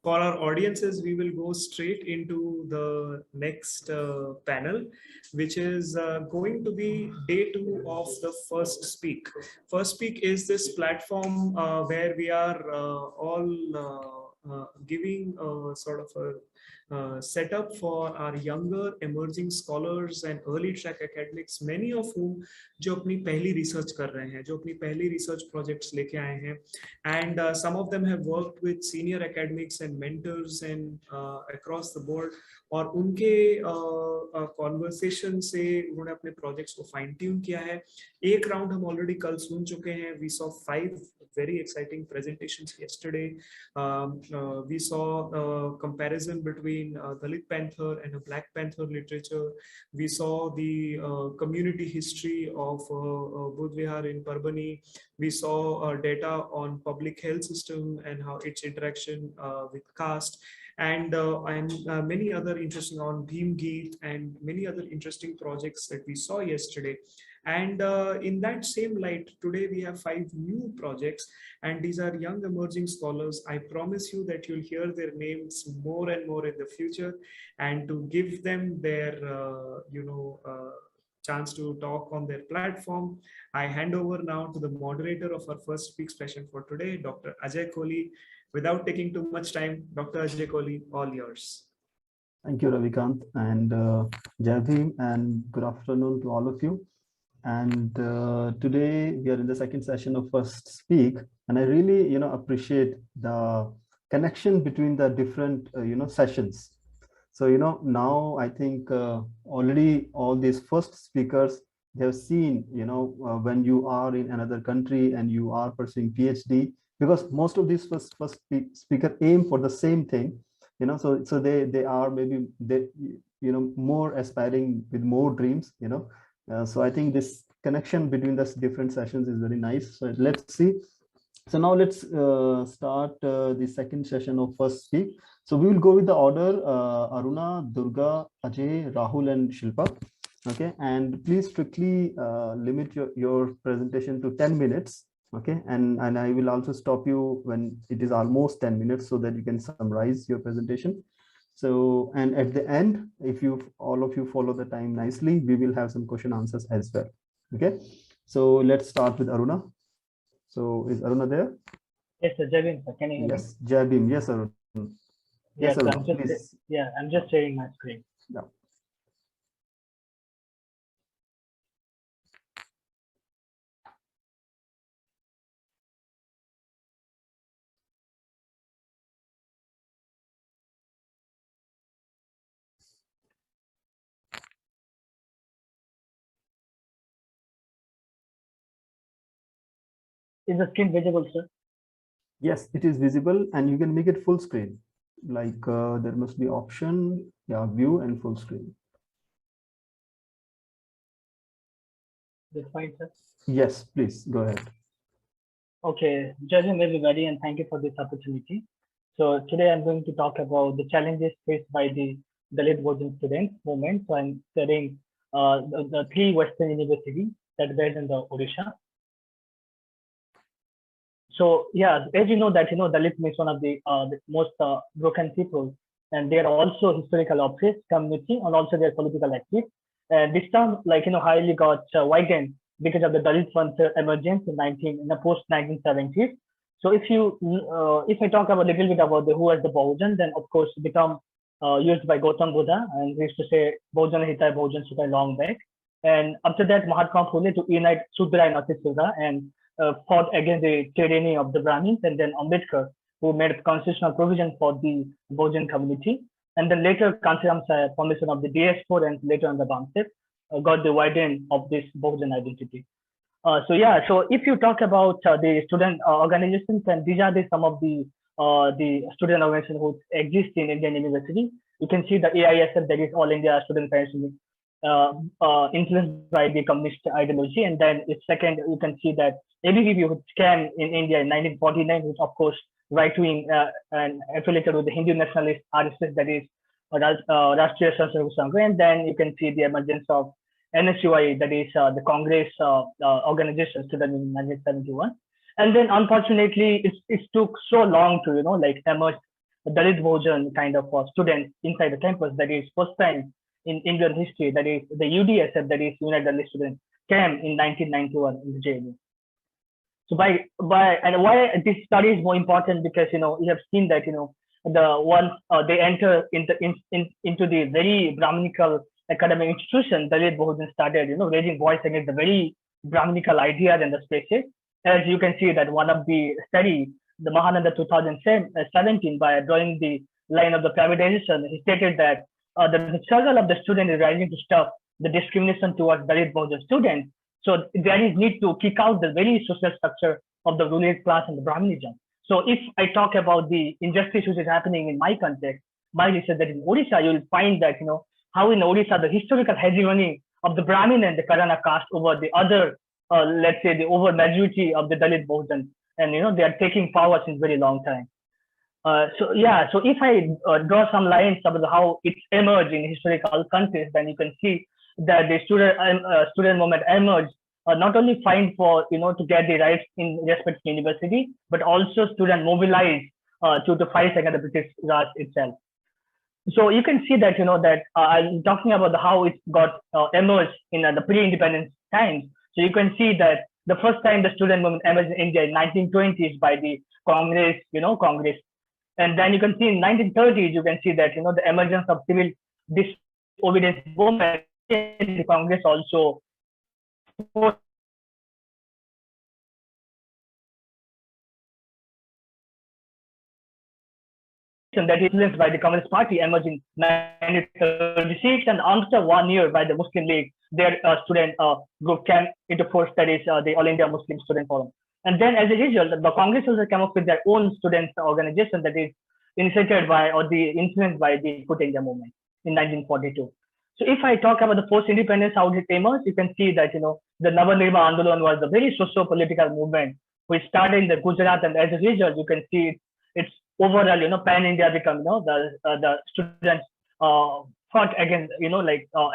For our audiences, we will go straight into the next panel, which is going to be day 2 of the First Speak. First Speak is this platform where we are all giving sort of a setup for our younger emerging scholars and early track academics, many of whom जो अपनी पहली research कर रहे हैं, जो अपनी पहली research projects लेके आए हैं, and some of them have worked with senior academics and mentors and across the board, और उनके कॉन्वर्सेशन से उन्होंने अपने प्रोजेक्ट्स को फाइन ट्यून किया है. एक राउंड हम ऑलरेडी कल सुन चुके हैं. We saw 5 very exciting presentations yesterday. We saw comparison between Dalit Panther and a Black Panther literature. We saw the community history of Bodh Vihar in Parbhani. We saw data on public health system and how its interaction with caste, and many other interesting on Bhim Geet and many other interesting projects that we saw yesterday. And in that same light, today we have 5 new projects, and these are young emerging scholars. I promise you that you'll hear their names more and more in the future, and to give them their chance to talk on their platform, I hand over now to the moderator of our First Speak session for today, Dr. Ajay Kohli. Without taking too much time, Dr. Ajay Kohli, all yours. Thank you, Ravikant, and Jai Bhim, and good afternoon to all of you. And today we are in the second session of First Speak, and I really appreciate the connection between the different sessions. So now I think already all these first speakers, they have seen when you are in another country and you are pursuing PhD, because most of these first speaker aim for the same thing, so they are maybe more aspiring with more dreams, so I think this connection between the different sessions is very nice. So let's see. So now let's start the second session of First Speak. So we will go with the order: Aruna, Durga, Ajay, Rahul, and Shilpa. Okay, and please strictly limit your presentation to 10 minutes. Okay, and I will also stop you when it is almost 10 minutes so that you can summarize your presentation. So, and at the end, if all of you follow the time nicely, we will have some question answers as well. Okay, so let's start with Aruna. So is Aruna there? Yes, sir. Jai Bhim, sir. Can you hear me? Yes, Jai Bhim. Yes, Aruna. Yes, Aruna, I'm just sharing my screen. Yeah. Is the screen visible, sir? Yes, it is visible, and you can make it full screen. Like there must be option, yeah, view and full screen. That's fine, sir. Yes, please go ahead. Okay, Jai Bhim everybody, and thank you for this opportunity. So today I'm going to talk about the challenges faced by the Dalit Bhojan students movement. So I'm studying the 3 Western universities that based in the Odisha. So yeah, as you know that Dalit is one of the most broken people, and they are also historical objects community, and also they are political active. And this term, highly got widened because of the Dalit Front emergence in the post 1970s. So if I talk about a little bit about who was the Bhujan, then of course become used by Gautam Buddha, and he used to say Bhujan Hitai Bhujan Sukhai long back. And after that, Mahatma Phule to unite Sudra and Ati Sudra, and fought against the tyranny of the Brahmins, and then Ambedkar, who made constitutional provision for the Bhujan community, and then later Kanchiram formation of the DS4, and later on the Bamsep got the widening of this Bhujan identity. So if you talk about the student organizations, and these are some of the student organizations who exist in Indian University. You can see the AISF, that is All India Student Federation, influenced by the communist ideology, and then second, you can see that ABVP, which came in India in 1949, which of course right-wing and affiliated with the Hindu nationalist RSS, that is Rashtriya Swayansemak Sangh, and then you can see the emergence of NSUI, that is the Congress organization, student in 1971. And then unfortunately, it took so long to emerge Dalit Bhojan kind of students inside the campus. That is first time in Indian history. That is the UDSF, that is United Dalit Students, came in 1991 in the JNU. So and why this study is more important, because you have seen that the once they enter into the very Brahminical academic institution, Dalit Bahujan started raising voice against the very Brahminical ideas and the spaces. As you can see that one of the study, the Mahananda 2017, by drawing the line of the privatization, he stated that the struggle of the student is rising to stop the discrimination towards Dalit Bahujan students. So there is need to kick out the very social structure of the ruling class and the Brahminism. So if I talk about the injustice which is happening in my context, my research, that in Odisha, you will find that how in Odisha the historical hegemony of the Brahmin and the Karana caste over the other, let's say the over majority of the Dalit Bahujan, and they are taking power since very long time. So if I draw some lines about how it's emerged in historical context, then you can see that the student movement emerged not only find for to get the rights in respect to university, but also student mobilized to fight against the British Raj itself. So you can see that that I'm talking about how it got emerged in the pre-independence times. So you can see that the first time the student movement emerged in India in 1920s by the Congress, Congress, and then you can see in 1930s you can see that the emergence of civil disobedience movement. The Congress also that is influenced by the Communist Party emerged in 1936, and after 1 year by the Muslim League, their student group came into force, that is the All India Muslim Student Forum. And then as a result, the Congress also came up with their own student organization that is initiated by or the influenced by the Quit India movement in 1942. So if I talk about the post-independence, how it emerged, you can see that the Nava-Nirma Andolan was a very socio-political movement which started in the Gujarat, and as a result, you can see it's overall pan-India become the students fought against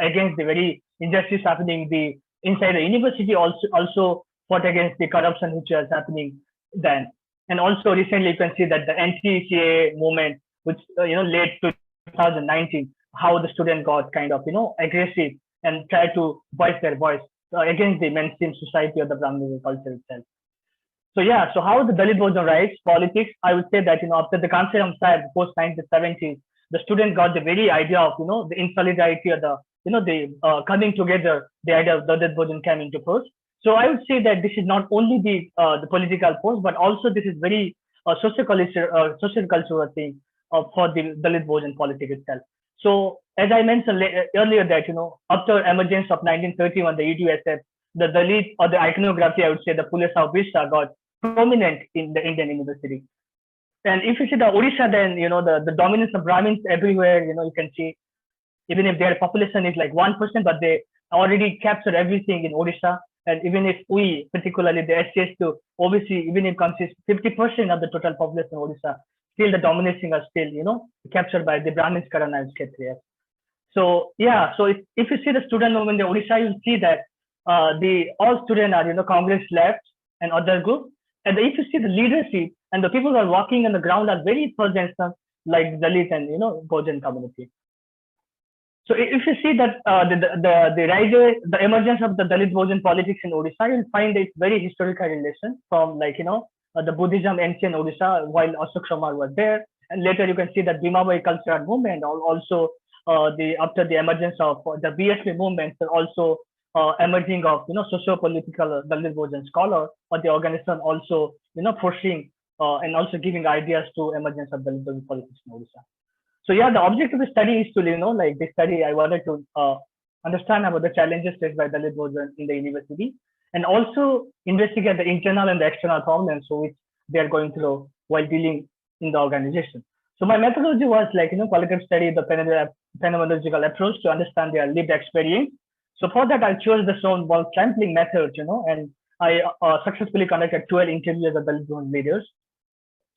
against the very injustice happening the inside the university, also fought against the corruption which was happening then, and also recently you can see that the anti-CAA movement which led to 2019. How the student got kind of aggressive and tried to voice their voice against the mainstream society of the Brahmin culture itself. So how the Dalit Bahujan rights politics, I would say that after the Kanchiram side post 1970s, the student got the very idea of the insolidarity of the coming together, the idea of Dalit Bahujan came into force. So I would say that this is not only the political force, but also this is very social cultural thing for the Dalit Bahujan politics itself. So as I mentioned earlier that after emergence of 1931, the UDSF, the Dalit or the iconography, I would say the Pule Saubisha got prominent in the Indian university. And if you see the Odisha, then the dominance of Brahmins everywhere. You can see even if their population is like 1%, but they already capture everything in Odisha. And even if we, particularly the SCS to OBC, even if consists 50% of the total population of Odisha, still the dominating are still captured by the Brahmins, Karana, and Kshatriyas. So if you see the student movement in Odisha, you'll see that all students are Congress left and other group. And if you see the leadership and the people who are walking on the ground are very present, like Dalit and Bahujan community. So if you see that the emergence of the Dalit Bahujan politics in Odisha, you'll find it's very historical relation from the Buddhism ancient Odisha while Ashok Sharma was there, and later you can see that Bhimabai cultural movement also after the emergence of the BSP movements, also emerging of socio-political Dalit Bahujan scholar or the organization also pushing and also giving ideas to emergence of Dalit Bahujan politics in Odisha. So the objective of the study is to this study I wanted to understand about the challenges faced by Dalit Bahujan in the university, and also investigate the internal and the external problems which they are going through while dealing in the organization. So my methodology was qualitative study, the phenomenological approach to understand their lived experience. So for that, I chose the so-called sampling method, and I successfully conducted 12 interviews of Dalit Bahujan leaders.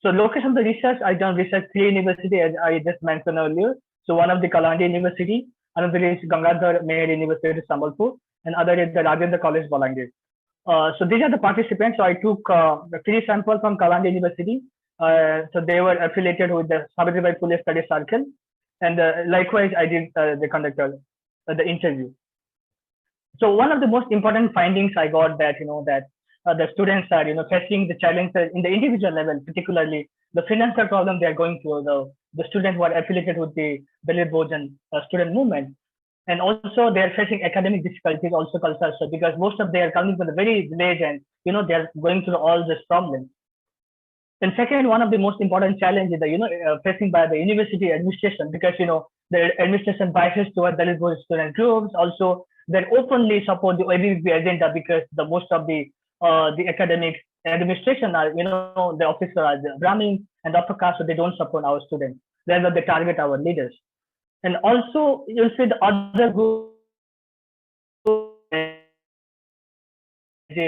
So location of the research, I done research 3 universities as I just mentioned earlier. So one of the Kalandi University, another is Gangadhar Meher University Sambalpur, and other is the Rajendra College Balangir. So these are the participants. So I took the 3 samples from Kalandi University, So they were affiliated with the Savitribai Phule Study Circle, and likewise I did the conductor the interview. So one of the most important findings I got that that the students are facing the challenges in the individual level, particularly the financial problem they are going through. The students who are affiliated with the Dalit Bhojan student movement, and also they are facing academic difficulties, also cultural, so because most of they are coming from the very village, and they are going through all these problems. And second, one of the most important challenges that facing by the university administration, because the administration biases towards Dalit student groups. Also, they openly support the ABVP agenda because the most of the academic administration are the officers are the Brahmins and upper caste, so they don't support our students. Rather, they target our leaders. And also, you'll see the other group,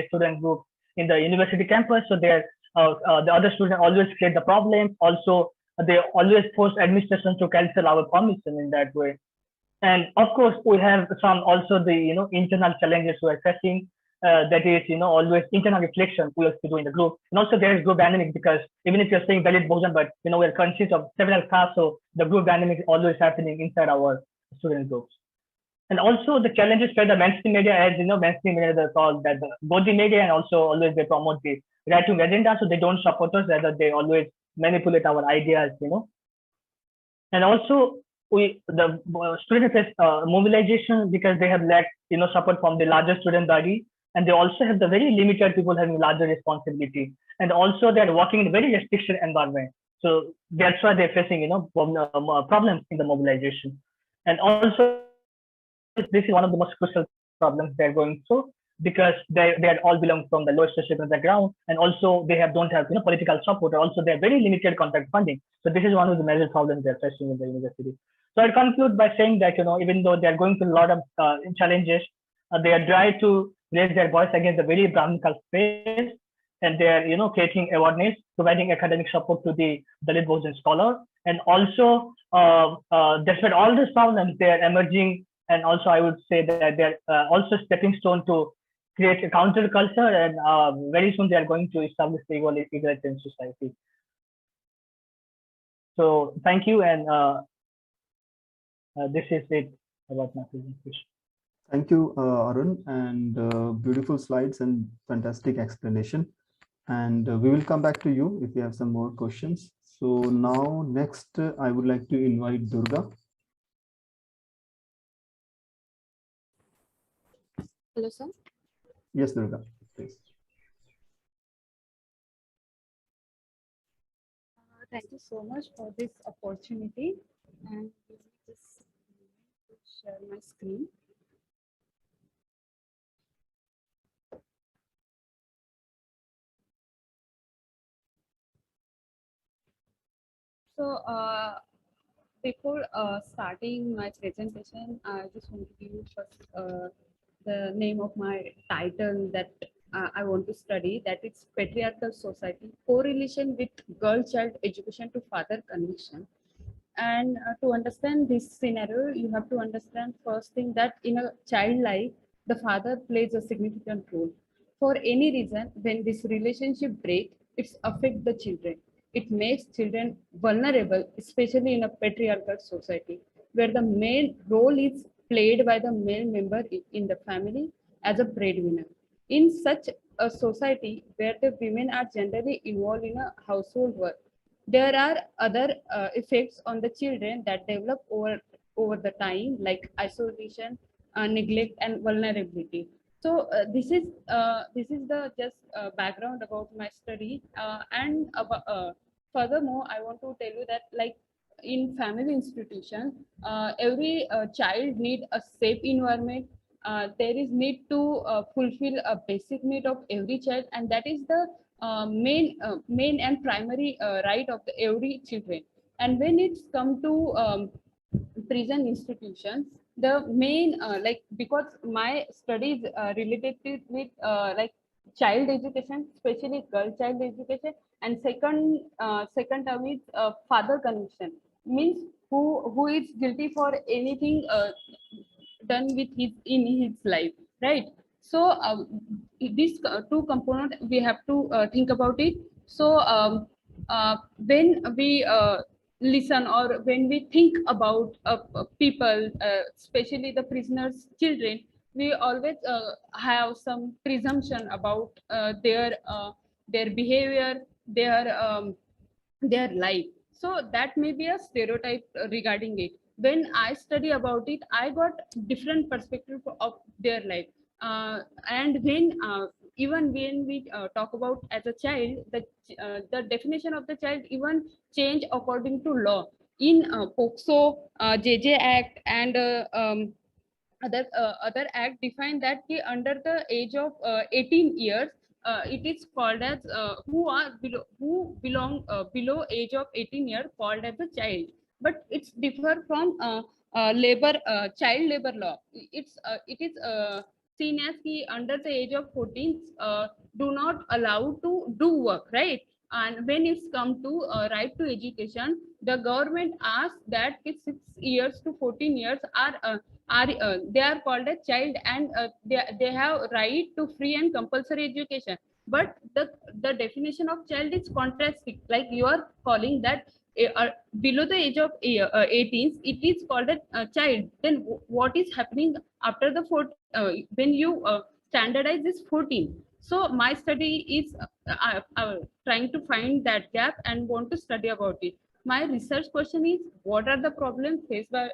student group in the university campus. So the other students always create the problems. Also, they always force administration to cancel our permission in that way. And of course, we have some also the internal challenges we are facing. That is always internal reflection we have to do in the group. And also there is group dynamic, because even if you're saying Dalit Bhojan, but we're conscious of several castes, so the group dynamic is always happening inside our student groups. And also the challenges for the mainstream media, as mainstream media they call that both the media, and also always they promote the right wing agenda, so they don't support us, rather they always manipulate our ideas. And also the student face mobilization, because they have lacked support from the larger student body, and they also have the very limited people having larger responsibility, and also they are working in a very restriction environment. So that's why they're facing problems in the mobilization. And also this is one of the most crucial problems they're going through, because they all belong from the lowest social background, and also they don't have political support. Also, they have very limited contact funding. So this is one of the major problems they're facing in the university. So I conclude by saying that even though they're going through a lot of challenges, they are trying to raise their voice against the very Brahminical space, and they are creating awareness, providing academic support to the Dalit Bhojan scholar, and also despite all these problems, they are emerging. And also, I would say that they're also stepping stone to create a counter culture, and very soon they are going to establish the egalitarian society. So thank you, and this is it about my presentation. Thank you, Arun, and beautiful slides and fantastic explanation. And we will come back to you if you have some more questions. So now next, I would like to invite Durga. Hello, sir. Yes, Durga, please. Thank you so much for this opportunity. And just share my screen. So before starting my presentation, I just want to give you first the name of my title that I want to study, that is Patriarchal Society, Correlation with Girl-Child Education to Father Conviction. And to understand this scenario, you have to understand first thing that in a child life, the father plays a significant role. For any reason, when this relationship breaks, it affects the children. It makes children vulnerable, especially in a patriarchal society, where the main role is played by the male member in the family as a breadwinner. In such a society where the women are generally involved in a household work, there are other effects on the children that develop over the time, like isolation, neglect, and vulnerability. So this is the just background about my study, and furthermore, I want to tell you that like in family institution, every child need a safe environment. There is need to fulfill a basic need of every child, and that is the main and primary right of the every children. And when it's come to prison institutions, the main like, because my studies related with like child education, especially girl child education, and second term is father conviction, means who is guilty for anything done with his in his life, right? So these two components we have to think about it. So when we listen or when we think about people, especially the prisoners' children, we always have some presumption about their behavior, their life. So that may be a stereotype regarding it. When I study about it, I got different perspective of their life. And when even when we talk about as a child, the definition of the child even change according to law. In POCSO, JJ Act, and other act define that ki under the age of 18 years, it is called as who belong below age of 18 years called as a child. But it's differ from labor child labor law. It is seen as ki under the age of 14 do not allow to do work, right? And when it's come to right to education, the government asks that if 6 years to 14 years are they are called a child, and they have right to free and compulsory education. But the definition of child is contrasting, like you are calling that below the age of 18 it is called a child. Then what is happening after the when you standardize this 14? So my study is trying to find that gap and want to study about it. My research question is, what are the problems faced by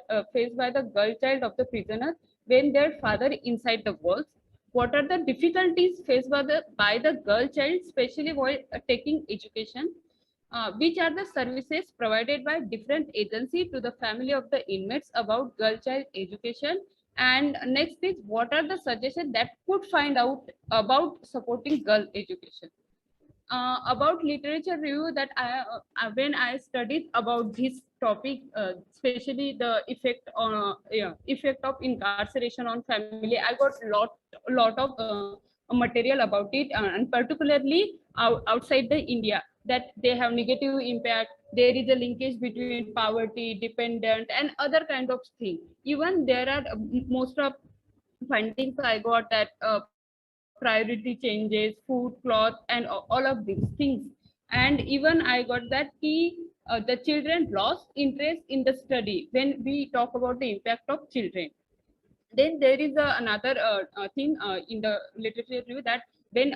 the girl child of the prisoner when their father inside the walls? What are the difficulties faced by the girl child, especially while taking education? Which are the services provided by different agencies to the family of the inmates about girl child education? And next is, what are the suggestions that could find out about supporting girl education? About literature review, that when I studied about this topic, especially the effect on effect of incarceration on family, I got lot of material about it, and particularly outside the India, that they have negative impact. There is a linkage between poverty, dependent, and other kind of thing. Even there are most of findings I got that priority changes, food, cloth, and all of these things. And even I got that the children lost interest in the study when we talk about the impact of children. Then there is another thing in the literature review, that when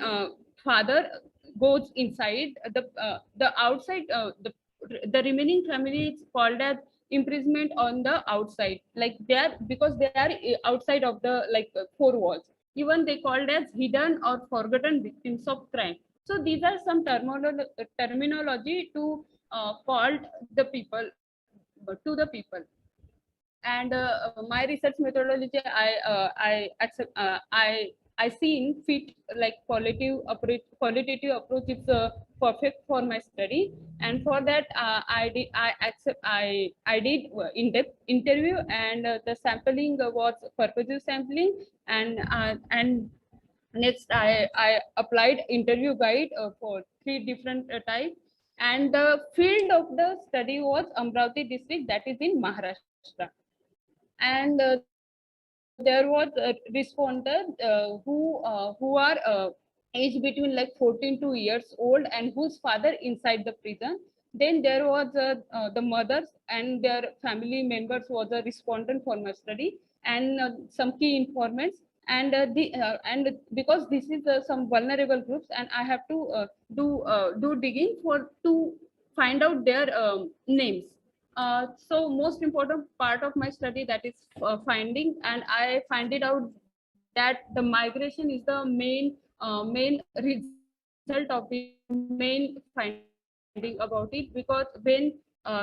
father goes inside the outside, the remaining family is called as imprisonment on the outside, like they are, because they are outside of the four walls. Even they called as hidden or forgotten victims of crime. So these are some terminology to called the people to the people. And my research methodology, I accept, I seen fit like qualitative approach is perfect for my study. And for that I did in-depth interview, and the sampling was purposive sampling. And next I applied interview guide for 3 different types. And the field of the study was Amravati district, that is in Maharashtra. And there was a respondent who are aged between like 14 to years old, and whose father inside the prison. Then there was the mothers and their family members was a respondent for my study, and some key informants. And and because this is some vulnerable groups, and I have to do digging for to find out their names. So most important part of my study, that is finding, and I find it out that the migration is the main result of it, main finding about it. Because when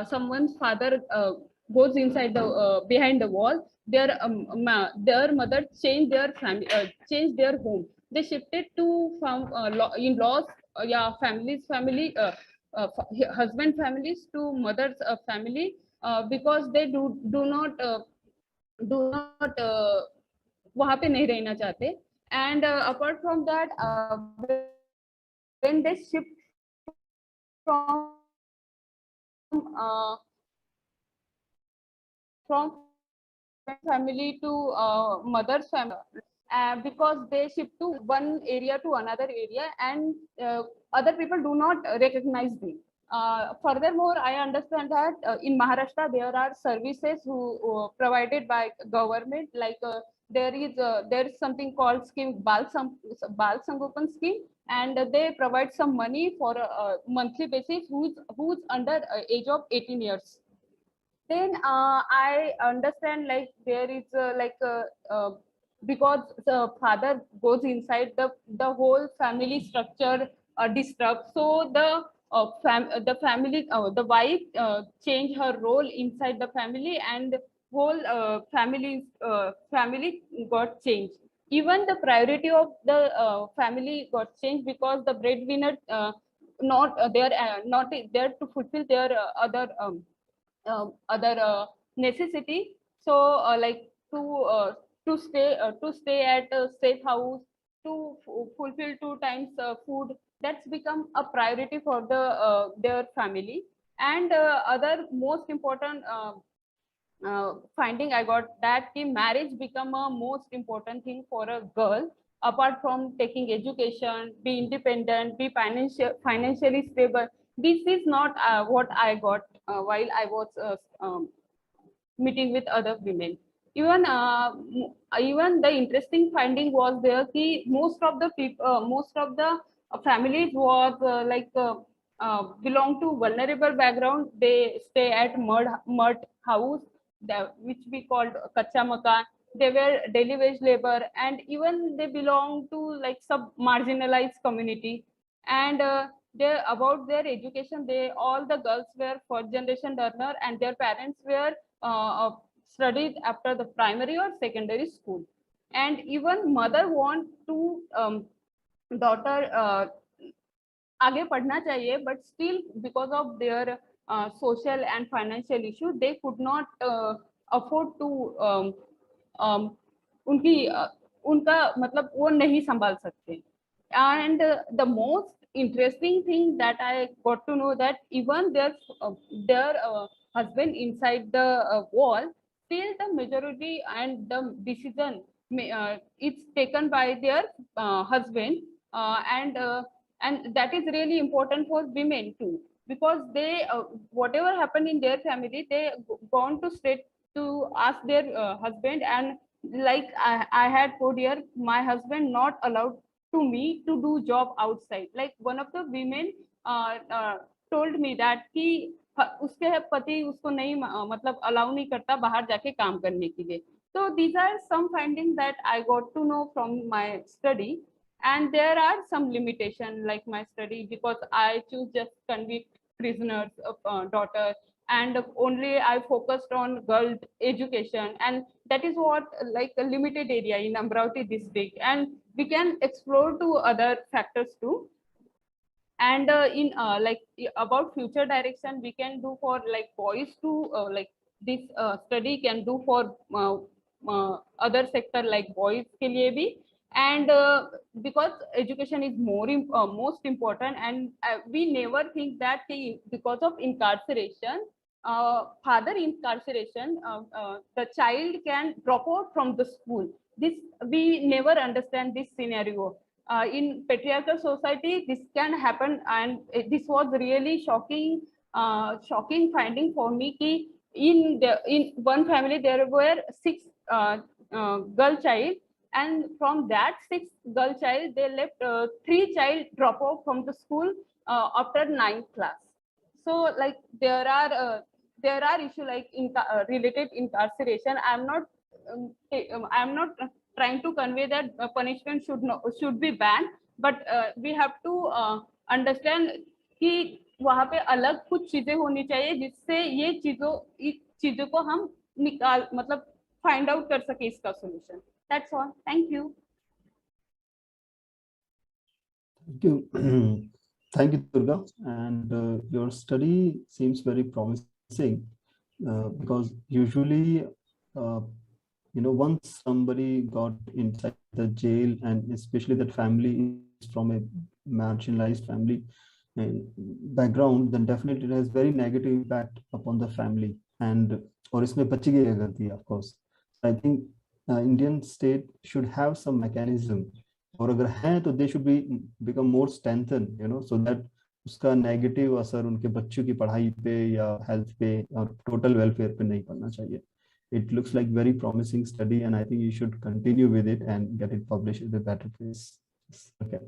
someone's father goes inside the behind the wall, their mother changed their home. They shifted to from in-laws, yeah, husband families to mother's family, because they do not वहाँ पे नहीं रहना चाहते. And apart from that, when they shift from from family to mother's family, because they shift to one area to another area, and other people do not recognize them. Furthermore, I understand that in Maharashtra there are services provided by government, like there is something called scheme Bal Sangopan scheme, and they provide some money for a monthly basis who's under age of 18 years. Then I understand like there is because the father goes inside, the whole family structure disturbs. So the family, the wife change her role inside the family, and whole family got changed. Even the priority of the family got changed, because the breadwinner not there to fulfill their other necessity. So like to stay at a safe house, to fulfill 2 times food, that's become a priority for their family. And other most important finding I got, that the marriage become a most important thing for a girl. Apart from taking education, be independent, be financially stable, this is not what I got while I was meeting with other women. Even the interesting finding was there that most of the families was belong to vulnerable background. They stay at mud house, which we called kacha makan. They were daily wage labor, and even they belong to like sub marginalized community. And they about their education, they all the girls were first generation learner, and their parents were studied after the primary or secondary school. And even mother want to daughter आगे पढ़ना चाहिए, but still because of their social and financial issue they could not afford to उनका मतलब वो नहीं संभाल सकते. And the most interesting thing that I got to know, that even their husband inside the wall, still the majority and the decision it's taken by their husband. And that is really important for women too, because they whatever happened in their family, they gone to straight to ask their husband. And like I had told here, my husband not allowed to me to do job outside. Like one of the women told me that कि उसके पति उसको नहीं मतलब allow नहीं करता बाहर जाके काम करने के लिए. So these are some findings that I got to know from my study. And there are some limitations like my study, because I choose just convict prisoners of daughter, and only I focused on girl education, and that is what like a limited area in Amravati district, and we can explore to other factors too. And in like about future direction, we can do for like boys to like this study can do for other sector like boys ke liye bhi. And because education is most important, and we never think that because of incarceration, father incarceration, the child can drop out from the school. This we never understand this scenario. In patriarchal society, this can happen, and this was really shocking finding for me. Ki in one family there were 6 girl child, and from that 6 girl child they left 3 child drop out from the school after 9th class. So like there are issue like related incarceration. I'm not trying to convey that punishment should be banned, but we have to understand कि वहाँ पे अलग कुछ चीजें होनी चाहिए जिससे ये चीजों को हम निकाल मतलब find out कर सके इसका solution. That's all. Thank you. Thank you. Thank you, Durga. And your study seems very promising because usually, once somebody got inside the jail, and especially that family is from a marginalized family background, then definitely it has very negative impact upon the family. And or इसमें बच्ची की गलती है, of course. I think Indian state should have some mechanism, or अगर हैं तो they should become more strengthened, so that उसका negative असर उनके बच्चों की पढ़ाई पे या हेल्थ पे और टोटल वेलफेयर पे नहीं पड़ना चाहिए. It looks like very promising study, and I think you should continue with it and get it published in a better place. Okay.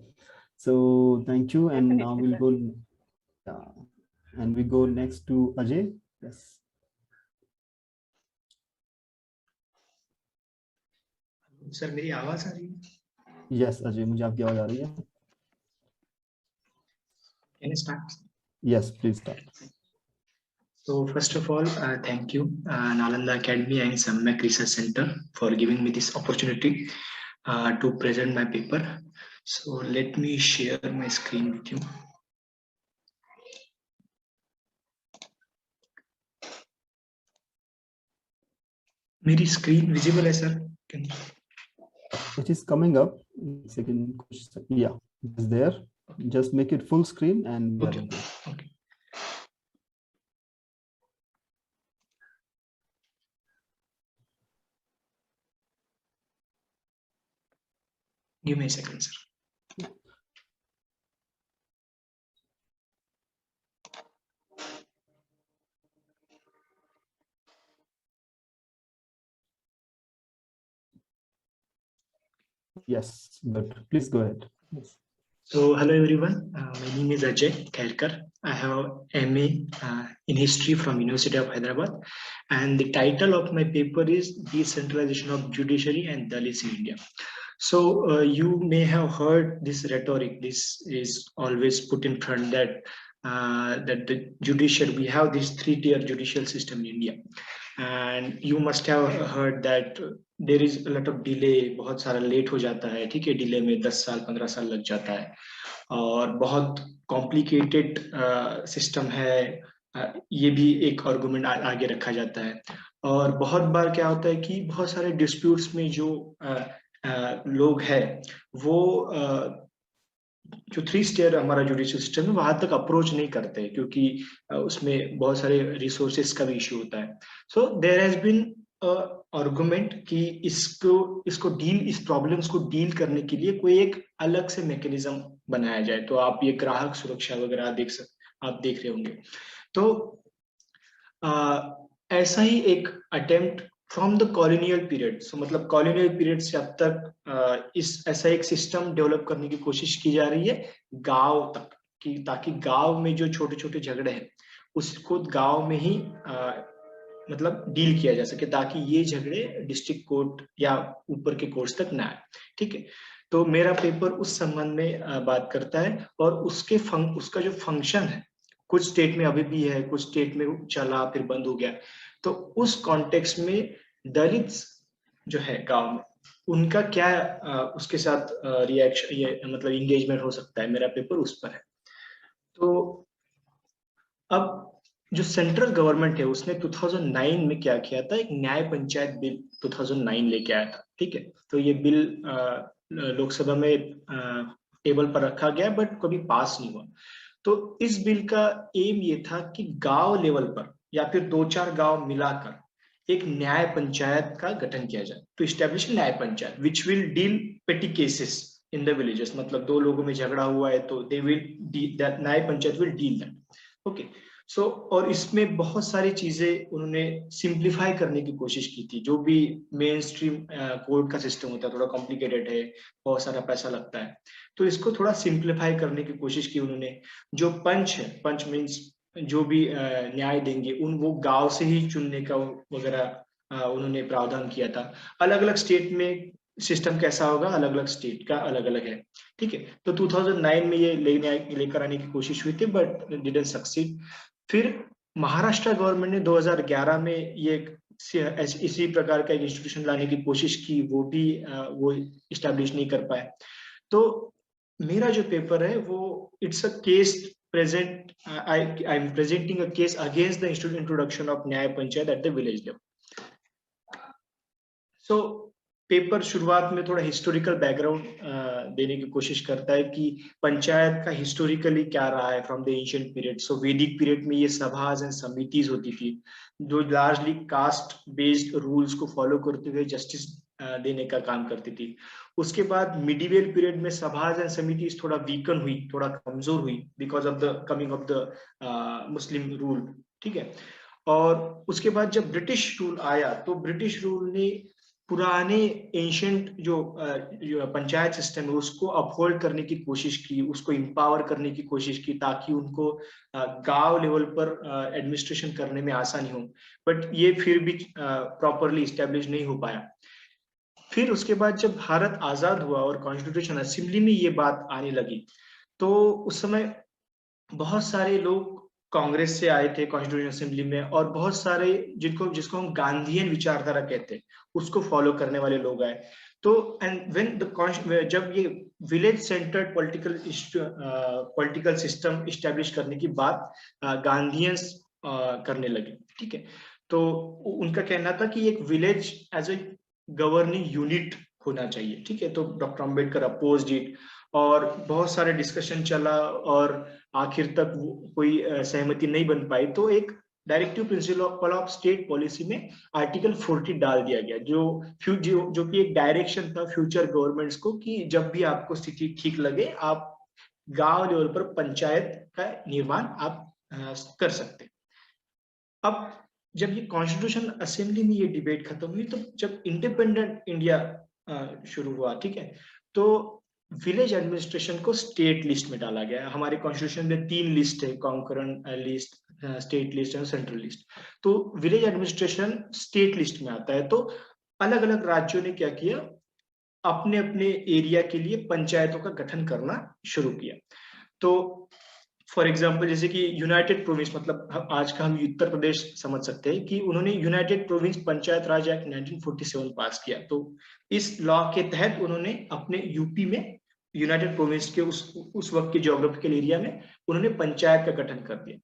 So thank you, and now Definitely, we'll sir. go, and we go next to Ajay. Yes. Sir मेरी आवाज आ रही है? Yes, Ajay, मुझे आपकी आवाज आ रही है. Can I start? Yes, please start. So first of all, thank you, Nalanda Academy and Samyak Research Center for giving me this opportunity to present my paper. So let me share my screen with you. मेरी screen visible है sir? It is coming up. Second, yeah, it's there. Just make it full screen and Okay. Okay. Give me a second, sir. Yes, but please go ahead. Yes. So hello everyone, my name is Ajay Khairkar. I have MA in history from University of Hyderabad, and the title of my paper is Decentralization of Judiciary and Dalits in India. So you may have heard this rhetoric. This is always put in front that that the judiciary, we have this three-tier judicial system in India, and you must have heard that there is a lot of delay. बहुत सारा late हो जाता है, ठीक है, delay में 10 साल 15 साल लग जाता है और बहुत कॉम्प्लिकेटेड सिस्टम है, ये भी एक आर्गुमेंट आगे रखा जाता है. और बहुत बार क्या होता है कि बहुत सारे डिस्प्यूट्स में जो लोग हैं वो जो 3 स्टेयर हमारा जुडिशियल सिस्टम है वहां तक अप्रोच नहीं करते क्योंकि उसमें बहुत सारे रिसोर्सेस का भी इश्यू होता है. So there has been argument कि इस प्रॉब्लम्स को डील करने के लिए कोई एक अलग से मैकेनिज्म बनाया जाए. तो आप ये ग्राहक सुरक्षा वगैरह आप देख रहे होंगे. तो ऐसा ही एक attempt from the colonial period, so मतलब कॉलोनियल पीरियड से अब तक ऐसा एक सिस्टम डेवलप करने की कोशिश की जा रही है गांव तक, कि ताकि गांव में जो छोटे छोटे झगड़े हैं उसको गांव में ही मतलब डील किया जा सके, ताकि ये झगड़े डिस्ट्रिक्ट कोर्ट या ऊपर के कोर्ट्स तक ना आए. ठीक है, तो मेरा पेपर उस संबंध में बात करता है और उसका जो फंक्शन है, कुछ स्टेट में अभी भी है, कुछ स्टेट में चला फिर बंद हो गया. तो उस कॉन्टेक्स्ट में दलित जो है गांव में उनका क्या उसके साथ रिएक्शन, ये मतलब इंगेजमेंट हो सकता है, मेरा पेपर उस पर है. तो अब जो सेंट्रल गवर्नमेंट है उसने 2009 में क्या किया था, एक न्याय पंचायत बिल 2009 लेके आया था. ठीक है, तो ये बिल लोकसभा में टेबल पर रखा गया बट कभी पास नहीं हुआ. तो इस बिल का एम ये था कि गांव लेवल पर या फिर 2-4 गांव मिलाकर एक न्याय पंचायत का गठन किया जाए. तो इस्टेब्लिश न्याय पंचायत विच विल डील पेटी केसेस इन द विलेजेस, मतलब 2 लोगों में झगड़ा हुआ है तो दे will that nyaya panchayat will deal that. Okay, so और इसमें बहुत सारी चीजें उन्होंने सिंप्लीफाई करने की कोशिश की थी. जो भी मेन स्ट्रीम कोर्ट का सिस्टम होता है थोड़ा कॉम्प्लिकेटेड है, बहुत सारा पैसा लगता है, तो इसको थोड़ा सिंप्लीफाई करने की कोशिश की उन्होंने. जो पंच है, पंच मीन्स जो भी न्याय देंगे वो गांव से ही चुनने का वगैरह उन्होंने प्रावधान किया था. अलग अलग स्टेट में सिस्टम कैसा होगा, अलग अलग स्टेट का अलग अलग है. ठीक है, तो 2009 में ये लेकर आने की कोशिश हुई थी बट डिडंट सक्सीड. फिर महाराष्ट्र गवर्नमेंट ने 2011 में ये इसी प्रकार का एक इंस्टीट्यूशन लाने की कोशिश की, वो इस्टेब्लिश नहीं कर पाए. तो मेरा जो पेपर है वो it's a case present, I am presenting a case against the introduction of nyaya panchayat at the village level. So paper शुरुआत में थोड़ा हिस्टोरिकल बैकग्राउंड देने की कोशिश करता है कि पंचायत का हिस्टोरिकली क्या रहा है फ्रॉम द एंशिएंट पीरियड. सो वैदिक पीरियड में ये सभाज एंड समितिज होती थी जो लार्जली कास्ट बेस्ड रूल्स को फॉलो करते हुए जस्टिस देने का काम करती थी। उसके बाद मिडिवल पीरियड में सभाज एंड समितिज थोड़ा वीकन हुई, थोड़ा कमजोर हुई because of the coming of the Muslim rule, ठीक है। और उसके बाद जब ब्रिटिश रूल आया तो ब्रिटिश रूल ने पुराने एंशिएंट जो पंचायत सिस्टम है उसको अपहोल्ड करने की कोशिश की, उसको इंपावर करने की कोशिश की ताकि उनको गांव लेवल पर एडमिनिस्ट्रेशन करने में आसानी हो, बट ये फिर भी प्रॉपरली इस्टेब्लिश नहीं हो पाया। फिर उसके बाद जब भारत आजाद हुआ और कॉन्स्टिट्यूशन असेंबली में ये बात आने लगी तो उस समय बहुत सारे लोग कांग्रेस से आए थे कॉन्स्टिट्यूशन असेंबली में, और बहुत सारे जिसको हम गांधीयन विचारधारा कहते हैं उसको फॉलो करने वाले लोग आए। तो एंड व्हेन द जब ये village centred political system establish करने की बात गांधीयंस करने लगे, ठीक है। तो उनका कहना था कि एक village as a governing unit होना चाहिए, ठीक है। तो डॉक्टर अम्बेडकर अपोज्ड इट और बहुत सारे डिस्कशन चला और आखिर तक कोई सहमति नहीं बन पाई। तो एक directive principle of state policy में आर्टिकल 40 डाल दिया गया जो कि एक डायरेक्शन था फ्यूचर गवर्नमेंट्स को कि जब भी आपको स्थिति ठीक लगे आप गांव लेवल पर पंचायत का निर्माण आप कर सकते। अब जब ये कॉन्स्टिट्यूशन असेंबली में ये डिबेट खत्म हुई तो जब इंडिपेंडेंट इंडिया शुरू हुआ, ठीक है, तो विलेज एडमिनिस्ट्रेशन को स्टेट लिस्ट में डाला गया। हमारे कॉन्स्टिट्यूशन में 3 लिस्ट है, कॉन्करेंट लिस्ट, स्टेट लिस्ट और सेंट्रल लिस्ट। तो विलेज एडमिनिस्ट्रेशन स्टेट लिस्ट में आता है। तो अलग अलग राज्यों ने क्या किया, अपने अपने एरिया के लिए पंचायतों का गठन करना शुरू किया। तो फॉर एग्जाम्पल जैसे कि यूनाइटेड प्रोविंस, मतलब आज का हम उत्तर प्रदेश समझ सकते हैं कि उन्होंने यूनाइटेड प्रोविंस पंचायत राज एक्ट 1947 पास किया। तो इस लॉ के तहत उन्होंने अपने यूपी में यूनाइटेड प्रोविंस के उस वक्त के ज्योग्राफिकल एरिया में उन्होंने पंचायत का गठन कर दिया।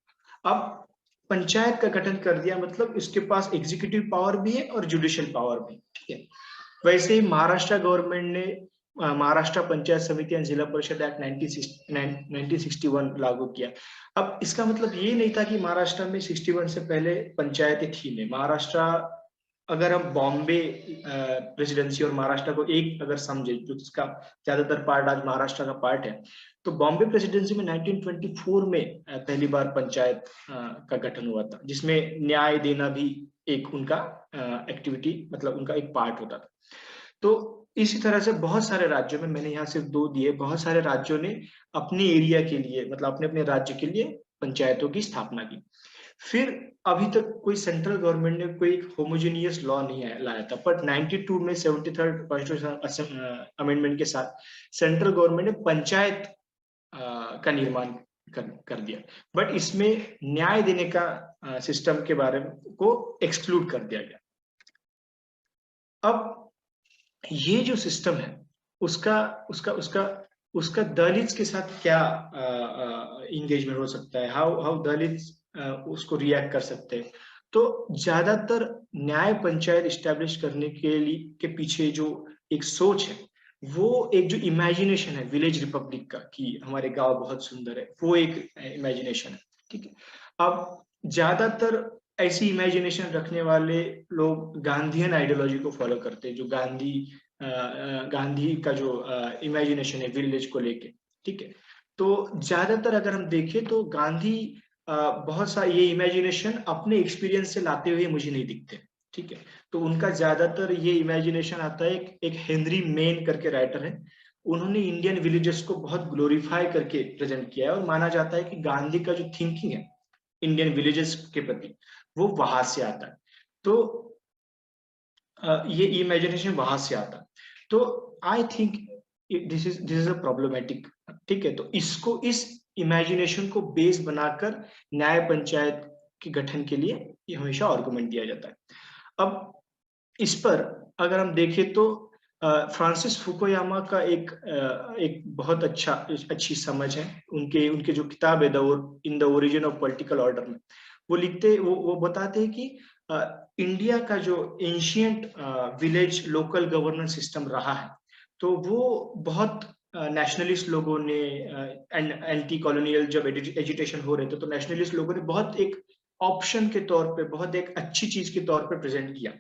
अब पंचायत का गठन कर दिया मतलब इसके पास एग्जीक्यूटिव पावर भी है और जुडिशियल पावर भी, ठीक है। वैसे ही महाराष्ट्र गवर्नमेंट ने महाराष्ट्र पंचायत समिति एंड जिला परिषद एक्ट 1961 लागू किया। अब इसका मतलब ये नहीं था कि महाराष्ट्र में 61 से पहले पंचायतें थी नहीं। महाराष्ट्र, अगर हम बॉम्बे प्रेसिडेंसी और महाराष्ट्र को एक अगर समझे, जो इसका ज्यादातर पार्ट आज महाराष्ट्र का पार्ट है, तो बॉम्बे प्रेसिडेंसी में 1924 में पहली बार पंचायत का गठन हुआ था, जिसमें न्याय देना भी एक उनका एक्टिविटी, मतलब उनका एक पार्ट होता था। तो इसी तरह से बहुत सारे राज्यों में, मैंने यहाँ सिर्फ 2 दिए, बहुत सारे राज्यों ने अपने एरिया के लिए, मतलब अपने अपने राज्य के लिए पंचायतों की स्थापना की। फिर अभी तक कोई सेंट्रल गवर्नमेंट ने कोई होमोजेनियस लॉ नहीं लाया था, बट 92 में 73rd कॉन्स्टिट्यूशन अमेंडमेंट के साथ सेंट्रल गवर्नमेंट ने पंचायत का निर्माण कर दिया, बट इसमें न्याय देने का सिस्टम के बारे में को एक्सक्लूड कर दिया गया। अब ये जो सिस्टम है उसका दलित्स के साथ क्या इंगेजमेंट हो सकता है, हाउ दलित्स उसको रिएक्ट कर सकते हैं। तो ज्यादातर न्याय पंचायत इस्टेब्लिश करने के पीछे जो एक सोच है, वो एक जो इमेजिनेशन है विलेज रिपब्लिक का कि हमारे गांव बहुत सुंदर है, वो एक इमेजिनेशन है, ठीक है। अब ज्यादातर ऐसी इमेजिनेशन रखने वाले लोग गांधीयन आइडियोलॉजी को फॉलो करते हैं, जो गांधी का जो इमेजिनेशन है विलेज को लेके, ठीक है। तो ज्यादातर अगर हम देखें तो गांधी बहुत सा ये इमेजिनेशन अपने एक्सपीरियंस से लाते हुए मुझे नहीं दिखते, ठीक है। तो उनका ज्यादातर ये इमेजिनेशन आता है, एक हेनरी मेन करके राइटर है, उन्होंने इंडियन विलेजेस को बहुत ग्लोरीफाई करके प्रेजेंट किया है, और माना जाता है कि गांधी का जो थिंकिंग है इंडियन विलेजेस के प्रति वो वहां से आता है। तो ये इमेजिनेशन वहां से आता है। तो I think this is a problematic, ठीक है। तो इसको, इस इमेजिनेशन को बेस बनाकर न्याय पंचायत के गठन के लिए ये हमेशा आर्गुमेंट दिया जाता है। अब इस पर अगर हम देखें तो फ्रांसिस फुकुयामा का एक बहुत अच्छी समझ है। उनके जो किताब है in the origin of political order में वो बताते हैं कि इंडिया का जो ancient village local governance system रहा है, तो वो बहुत नेशनलिस्ट लोगों ने एंटी कॉलोनियल जब एजिटेशन हो रहे थे, तो नेशनलिस्ट लोगों ने बहुत एक ऑप्शन के तौर पे, बहुत एक अच्छी चीज के तौर पे प्रेजेंट किया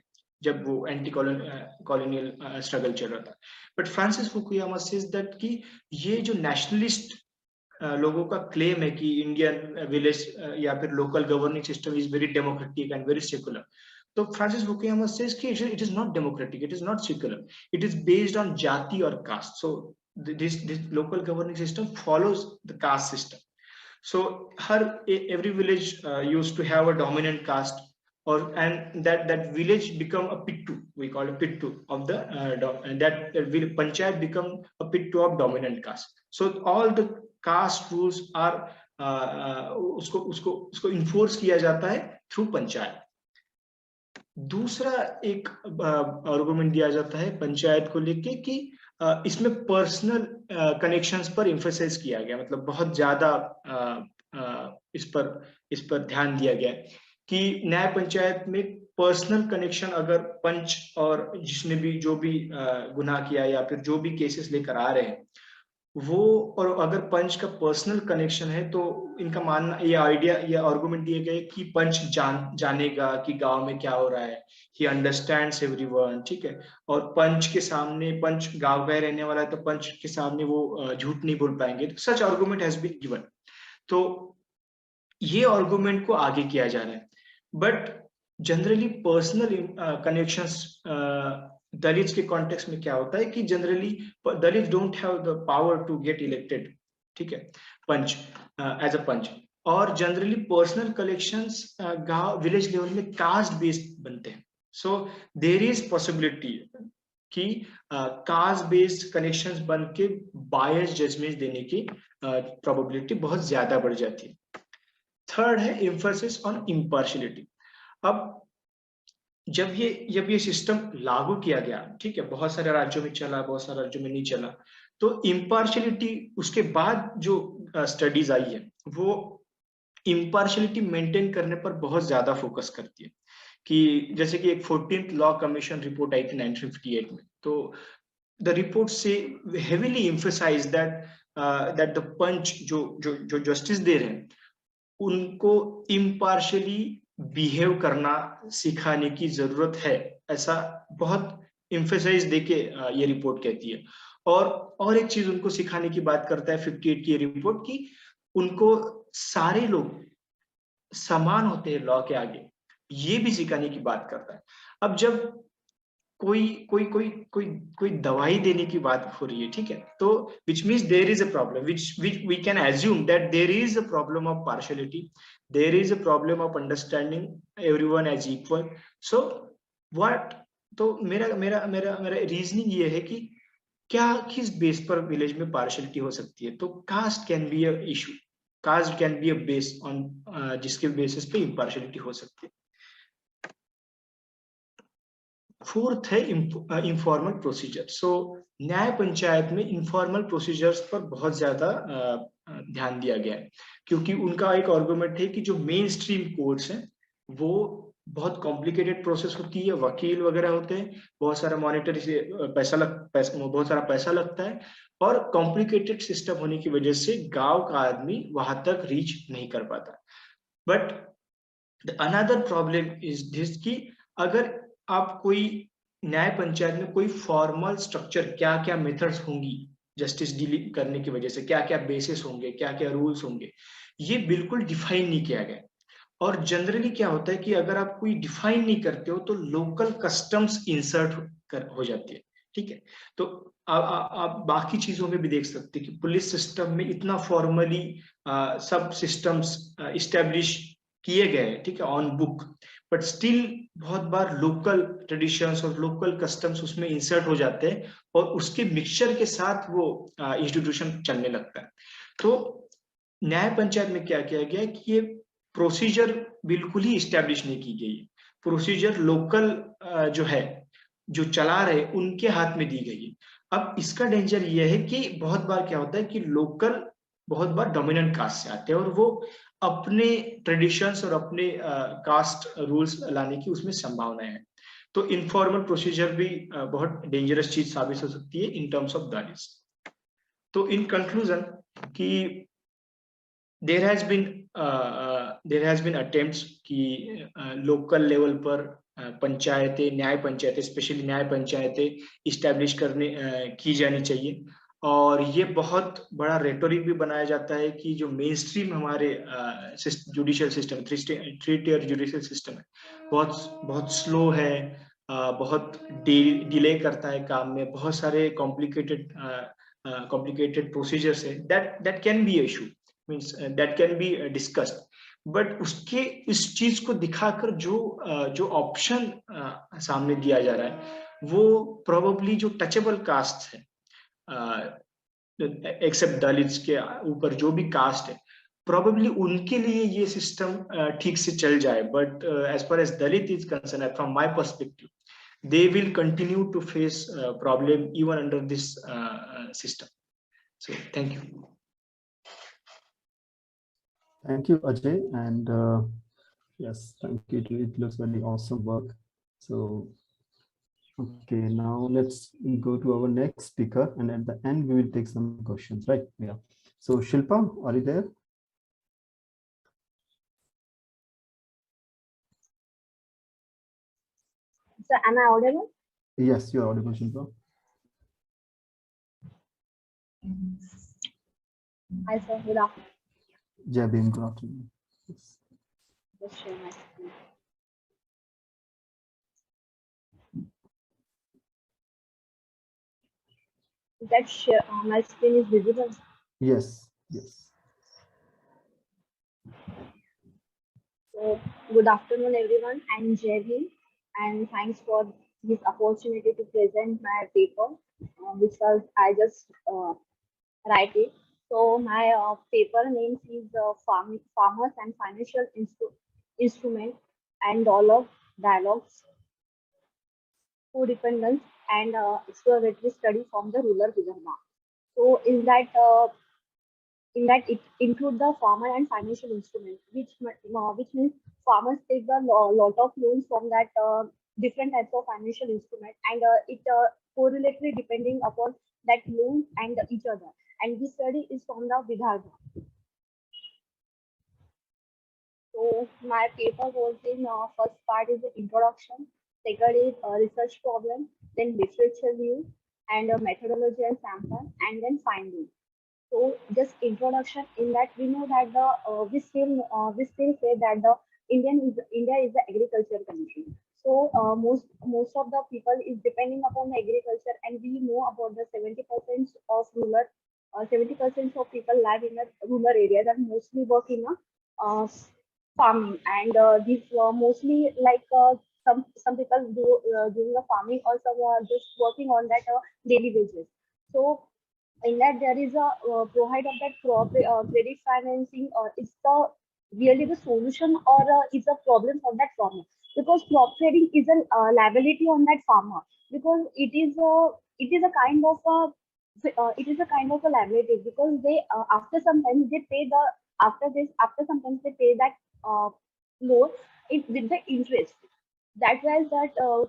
जब वो एंटी कॉलोनियल स्ट्रगल चल रहा था। But Francis Fukuyama says that कि ये जो नेशनलिस्ट लोगों का क्लेम है कि इंडियन विलेज या फिर local governing system is very democratic and very secular, तो फ्रांसिस फुकुयामा सेज कि it is not democratic, it is not secular, it is based on जाति और caste. So this local governing system follows the caste system. So every village used to have a dominant caste, and that village become a pittu, we call it pittu of the and that panchayat become a pittu of dominant caste. So all the caste rules are उसको enforce किया जाता है through panchayat. दूसरा एक argument दिया जाता है पंचायत को लेके कि इसमें पर्सनल कनेक्शंस पर एम्फसाइज किया गया, मतलब बहुत ज्यादा इस पर ध्यान दिया गया कि न्याय पंचायत में पर्सनल कनेक्शन, अगर पंच और जिसने भी जो भी गुनाह किया या फिर जो भी केसेस लेकर आ रहे हैं वो, और अगर पंच का पर्सनल कनेक्शन है तो इनका मानना, ये आइडिया, ये आर्गुमेंट दिए गए कि पंच जानेगा कि गांव में क्या हो रहा है, ही अंडरस्टैंड्स एवरीवन, ठीक है, और पंच के सामने, पंच गांव का रहने वाला है तो पंच के सामने वो झूठ नहीं बोल पाएंगे। तो such argument has been given. तो ये आर्गुमेंट को आगे किया जा रहा है। But generally personal connections Dalits के कॉन्टेक्स्ट में क्या होता है कि generally Dalit don't have the power to get elected, ठीक है, पंच एज अ पंच, और जनरली पर्सनल कलेक्शंस गांव विलेज लेवल में कास्ट बेस्ड बनते हैं। सो देयर इज पॉसिबिलिटी कि कास्ट बेस्ड कनेक्शंस बन के बायस जजमेंट देने की प्रोबेबिलिटी बहुत ज्यादा बढ़ जाती है। थर्ड है एम्फसिस ऑन इम्पार्शियलिटी। अब जब ये सिस्टम लागू किया गया, ठीक है, बहुत सारे राज्यों में चला, बहुत सारे राज्यों में नहीं चला, तो इम्पार्शियलिटी उसके बाद जो स्टडीज आई है वो इम्पार्शियलिटी मेंटेन करने पर बहुत ज्यादा फोकस करती है। कि जैसे कि एक 14th लॉ कमीशन रिपोर्ट आई थी 1958 में, तो द रिपोर्ट से हेवीली एम्फसाइज दैट द पंच जो जस्टिस दे रहे हैं उनको इम्पार्शियली बिहेव करना सिखाने की जरूरत है, ऐसा बहुत एम्फसाइज देके ये रिपोर्ट कहती है। और एक चीज उनको सिखाने की बात करता है 58 की ये रिपोर्ट की उनको सारे लोग समान होते हैं लॉ के आगे, ये भी सिखाने की बात करता है। अब जब कोई दवाई देने की बात हो रही है, ठीक है, तो which means there is a problem, which we can assume that there is a problem of partiality, there is a problem of understanding everyone as equal. So what, तो मेरा रीजनिंग ये है कि क्या किस बेस पर विलेज में partiality हो सकती है, तो caste can be a issue, caste can be a base on जिसके बेसिस पे इम्पार्शियलिटी हो सकती है। फोर्थ है इनफॉर्मल प्रोसीजर। सो न्याय पंचायत में इनफॉर्मल प्रोसीजर्स पर बहुत ज्यादा ध्यान दिया गया है, क्योंकि उनका एक आर्गुमेंट है कि जो मेन स्ट्रीम कोर्ट्स हैं वो बहुत कॉम्प्लिकेटेड प्रोसेस होती है, वकील वगैरह होते हैं, बहुत सारा मॉनिटरी से बहुत सारा पैसा लगता है, और कॉम्प्लिकेटेड सिस्टम होने की वजह से गांव का आदमी वहां तक रीच नहीं कर पाता। But another problem is this कि अगर आप कोई न्याय पंचायत में कोई फॉर्मल स्ट्रक्चर, क्या क्या मेथड्स होंगी जस्टिस डीलिंग करने की वजह से, क्या क्या बेसिस होंगे, क्या क्या रूल्स होंगे, ये बिल्कुल डिफाइन नहीं किया गया। और जनरली क्या होता है कि अगर आप कोई डिफाइन नहीं करते हो तो लोकल कस्टम्स इंसर्ट हो जाती है, ठीक है। तो आप बाकी चीजों में भी देख सकते हैं कि पुलिस सिस्टम में इतना फॉर्मली सब सिस्टम्स इस्टेब्लिश किए गए, ठीक है, ऑन बुक, बट स्टिल बहुत बार लोकल ट्रेडिशंस और लोकल कस्टम्स उसमें इंसर्ट हो जाते हैं और उसके मिक्सचर के साथ वो इंस्टीट्यूशन चलने लगता है। तो न्याय पंचायत में क्या किया गया कि ये प्रोसीजर बिल्कुल ही इस्टेब्लिश नहीं की गई, प्रोसीजर लोकल जो है, जो चला रहे उनके हाथ में दी गई है। अब इसका डेंजर ये है कि बहुत बार क्या होता है कि लोकल बहुत बार डोमिनेंट कास्ट से आते हैं और वो अपने ट्रेडिशंस और अपने कास्ट रूल्स लाने की उसमें संभावना है। तो इनफॉर्मल प्रोसीजर भी बहुत डेंजरस चीज साबित हो सकती है इन टर्म्स ऑफ दलित्स। तो इन कंक्लूजन कि there has been attempts कि लोकल लेवल पर पंचायतें, न्याय पंचायतें, स्पेशली न्याय पंचायतें इस्टेब्लिश करने की जानी चाहिए। और ये बहुत बड़ा रेटोरिक भी बनाया जाता है कि जो मेन स्ट्रीम हमारे judicial system, three tier judicial system है, बहुत स्लो है, बहुत डिले करता है काम में, बहुत सारे कॉम्प्लिकेटेड प्रोसीजर्स है, that can be issue, means that can be discussed. But उसके इस चीज को दिखाकर जो ऑप्शन सामने दिया जा रहा है वो प्रोबेबली जो टचेबल कास्ट है, एक्सेप्ट दलित्स के ऊपर जो भी कास्ट है, प्रोबेबली उनके लिए ये सिस्टम ठीक से चल जाए। But as far as Dalit is concerned, from my perspective, they will continue to face problem even under this system. So thank you. Thank you, Ajay. And yes, thank you. It looks very awesome work. So, okay, now let's go to our next speaker, and at the end we will take some questions, right? Yeah. So, Shilpa, are you there? So, am I audible? Yes, you are audible, Shilpa. Hi, sir. Good afternoon. Jai Bhim, good afternoon. Yes. Just share my screen. That share, my screen is visible. Yes, yes. So, good afternoon, everyone. I'm Jai Bhim, and thanks for this opportunity to present my paper, which was I just write it. So, my paper name is Farmers and Financial Instrument and Dollar Dialogues, Co-Dependence, and Exploratory Study from the Rural Vidarbha. So, in that it include the farmer and financial instruments, which means farmers take the lot of loans from that different types of financial instrument, and it correlately depending upon that loan and each other. And this study is from the Vidarbha. So my paper was in first part is the introduction, second is research problem, then literature view, and methodology and sample, and then finding. So just introduction in that we know that the we still say that the India is the agriculture country. So most of the people is depending upon the agriculture, and we know about the 70% of rural 70% of people live in the rural areas and mostly work in a farming, and these mostly like some people doing the farming, or some are just working on that daily basis. So in that there is a provide of that crop credit financing, or is the really the solution, or is a problem for that farmer, because crop trading is a liability on that farmer, because it is a kind of a it is a kind of a liability, because they after sometimes they pay the after sometimes they pay that loan with the interest. That was that the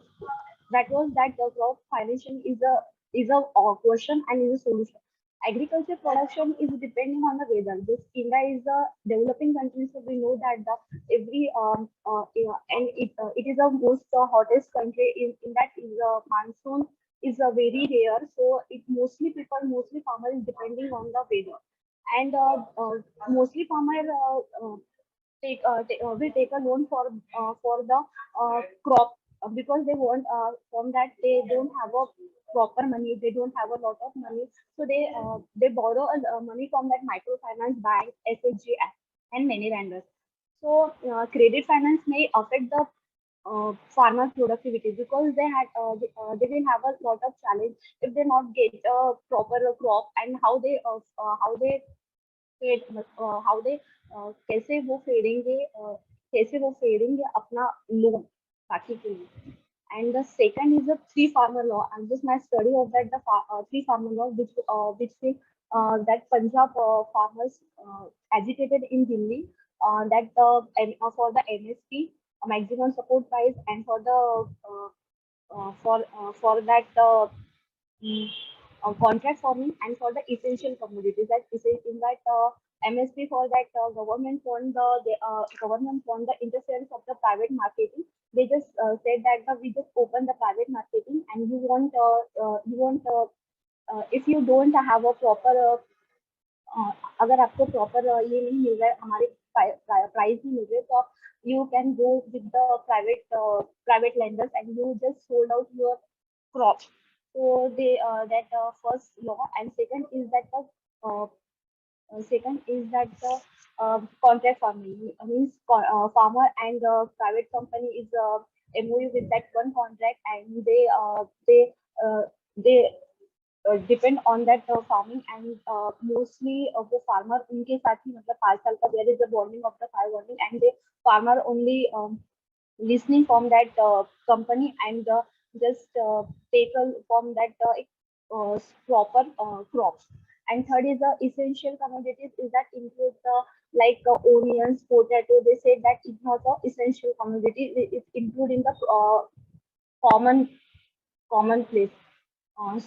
crop financing is a question and is a solution. Agriculture production is depending on the weather. This India is a developing country, so we know that the every yeah, and it is the most hottest country in that is monsoon is very rare. So it mostly farmer is depending on the weather, and mostly farmer will take a loan for the crop, because they want from that they don't have a proper money, they don't have a lot of money, so they borrow money from that microfinance bank, SHG, and many lenders. So credit finance may affect the farmer productivity, because they will have a lot of challenge if they not get a proper crop, and how they fed how they कैसे वो फेडेंगे अपना loan बाकी के लिए. And the second is the three farmer law, and this my study of that the three farmer law, which say that Punjab farmers agitated in Delhi that for the MSP, maximum support price, and for the for that contract farming, and for the essential commodities, that is in that MSP for that government want government want the interference of the private marketing. They just said that we just open the private marketing, and you want if you don't have a proper अगर आपको proper ये नहीं मिल रहा है, हमारे price नहीं मिल रहे, तो you can go with the private lenders and you just sold out your crop. So they that first law. And second is that the contract farming means farmer and private company is MOU with that one contract, and they depend on that farming, and mostly वो farmer उनके साथ ही मतलब 5 साल का there is a bonding of the 5 bonding, and the farmer only listening from that company and just take from that proper crops. And third is the essential commodities, is that include the like onions, potato. They say that it's not a essential commodity, it's included in the common place.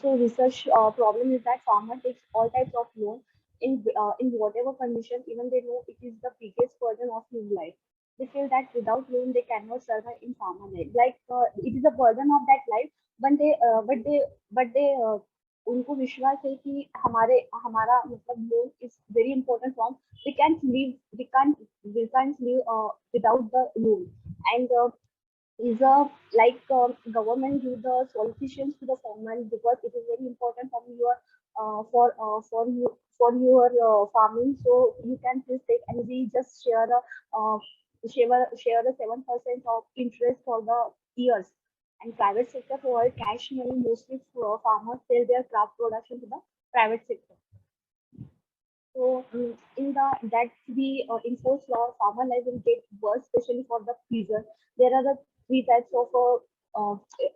So research problem is that farmer takes all types of loan in whatever condition, even they know it is the biggest burden of his life. They feel that without loan they cannot survive in farmer life. Like it is a burden of that life, but they उनको विश्वास है कि हमारा मतलब loan is very important form. We can't live without the loan. And is a like government give the solutions to the farmer, because it is very important for your for your farming. So you can please take, and we just share the 7% of interest for the years. And private sector provide cash money mostly for farmers sell their crop production to the private sector. So in that we enforce law, farmer life will get worse, especially for the freezer. There are the 3 types of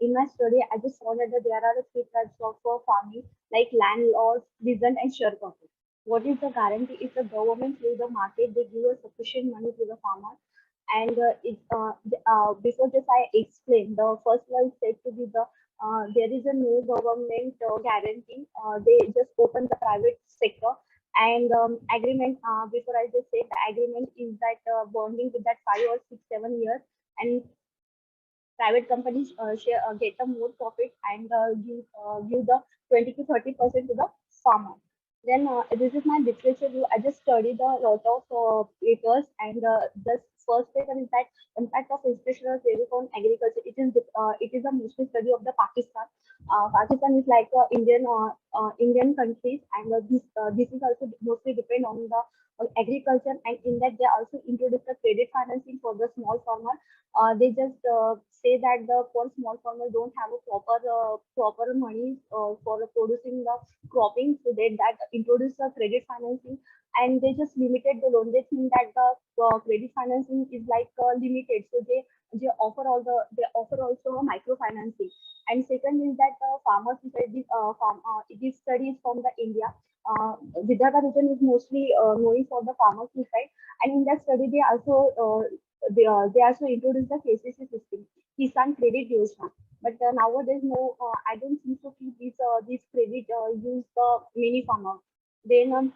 in my study I just saw that there are the 3 types of farming, like land laws, peasant, and sharecropper. What is the guarantee? If the government through the market they give a sufficient money to the farmer, and before this I explained the first one said to be the there is a no government guarantee. They just open the private sector. And agreement, before I just said the agreement is that bonding with that 5 or 6, 7 years, and private companies get the more profit and give the 20 to 30% to the farmer. Then this is my literature view. I just studied a lot of papers, and the first paper is that impact of institutional credit on agriculture. It is a mostly study of the Pakistan. Pakistan is like Indian countries, and this is also mostly depend on the agriculture, and in that they also introduce the credit financing for the small farmer. They just say that the for small farmer don't have a proper money for producing the cropping, so that introduce the credit financing, and they just limited the loan. They think that the credit financing is like limited, so they offer also microfinancing. And second is that farmers society this study is from the India. Vidarbha region is mostly knowing for the farmer suicide, and in that study they also introduced the KCC system, Kisan Credit Yojana. But nowadays, no, I don't think so. These credit use the many farmer. Then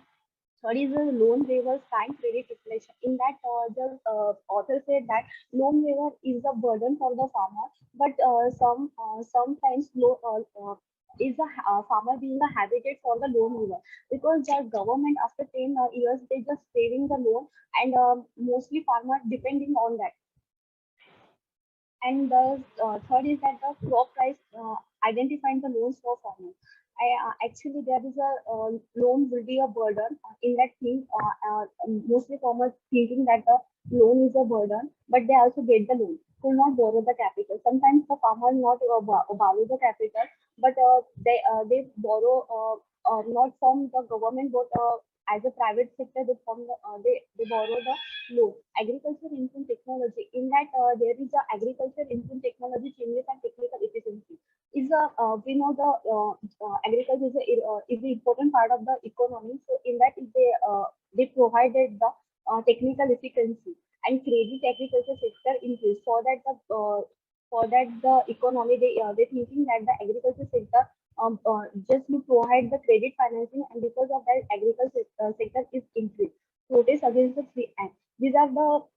third is the loan waivers and credit deflation. In that, the author said that loan waiver is a burden for the farmer, but sometimes is the farmer being habited for the loan waiver, because the government after 10 years they just saving the loan, and mostly farmer depending on that. And the third is that the crop price identifying the loans for farmers. Actually, there is a loan will be a burden in that thing. Mostly farmers thinking that the loan is a burden, but they also get the loan. Could not borrow the capital. Sometimes the farmer not borrow the capital, but they borrow not from the government, but as a private sector, they borrow the loan. Agriculture input technology. In that, there is a agriculture input technology changes and technical efficiency. Is a we know the agriculture is the important part of the economy. So in that, they provided the technical efficiency and credit agriculture sector increase. For that the economy they thinking that the agriculture sector just to provide the credit financing, and because of that agriculture sector is increased. against the 3 N. These are about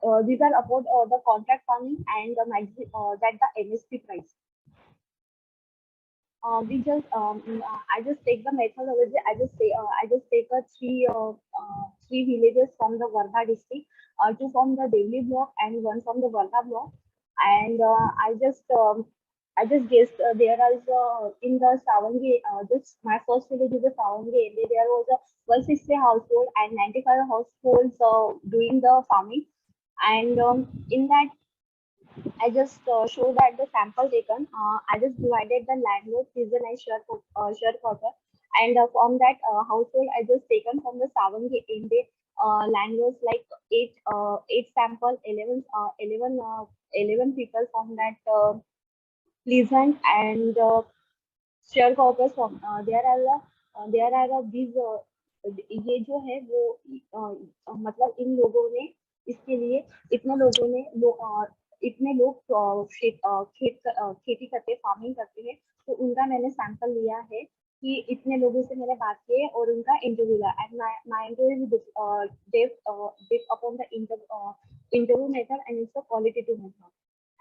the contract farming and the that the MSP price. I just take the methodology. I just take a three villages from the Wardha district, two from the Devli block and one from the Wardha block, and I just guessed there is in the Savangi. This my first village is the Savangi area. There was a 160 household and 95 households doing the farming, and in that I just show that the sample taken. I just divided the landlord, season, and sharecropper, and from that household, I just taken from the Savangi India landlords like eight sample, 11 people from that pleasant and sharecroppers from there are these ये जो है वो मतलब इन लोगों ने इसके लिए इतने लोग खेती करते फार्मिंग करते हैं, तो उनका मैंने सैंपल लिया है कि इतने लोगों से मैंने बात की है और उनका इंटरव्यू लिया and my interview based upon the interview method and it's a qualitative method.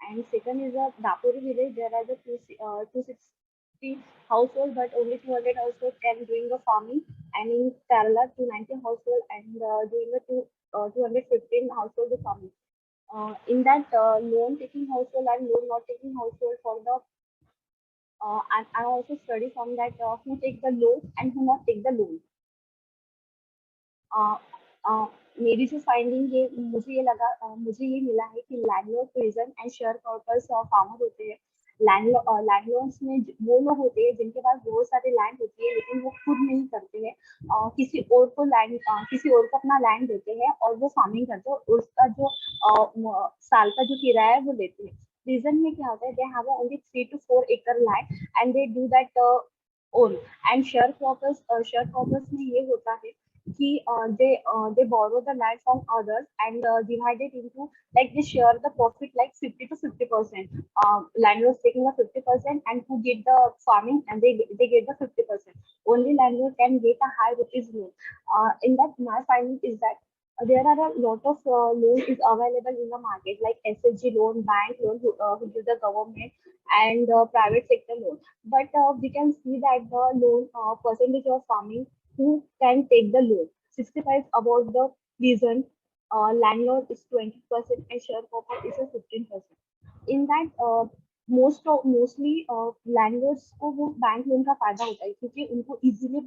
And second is a Dapuri village. There are the 260 households, but only 200 households can doing the farming, and in Kerala 290 households and doing the 215 households the farming. In that loan taking household and loan not taking household for the and I also study from that who take the loan and who not take the loan. मेरी जो finding ये मुझे ये मिला है कि landlord, present and sharecroppers farmer होते हैं। लैंडलॉर्ड्स में वो लोग होते हैं जिनके पास बहुत सारे लैंड होती है, लेकिन वो खुद नहीं करते हैं, किसी और को अपना लैंड देते हैं और वो फार्मिंग करते हैं, उसका जो साल का जो किराया है वो लेते हैं। रीजन में क्या होता है, they have only 3 to 4 acre land and they do that own. And sharecroppers में ये होता है कि they borrow the land from others and divide it into, like they share the profit like 50 to 50%. Landlords taking the 50% and who get the farming and they get the 50%. Only landlord can get a high rupees loan. In that, my finding is that there are a lot of loans is available in the market, like SSG loan, bank loan, who give the government, and private sector loan. But we can see that the loan percentage of farming who can take the loan, 65 about the pleasant, landlord is 20% and sharecropper is a 15%. In that mostly landlords को वो bank loan का फायदा होता है, क्योंकि उनको easily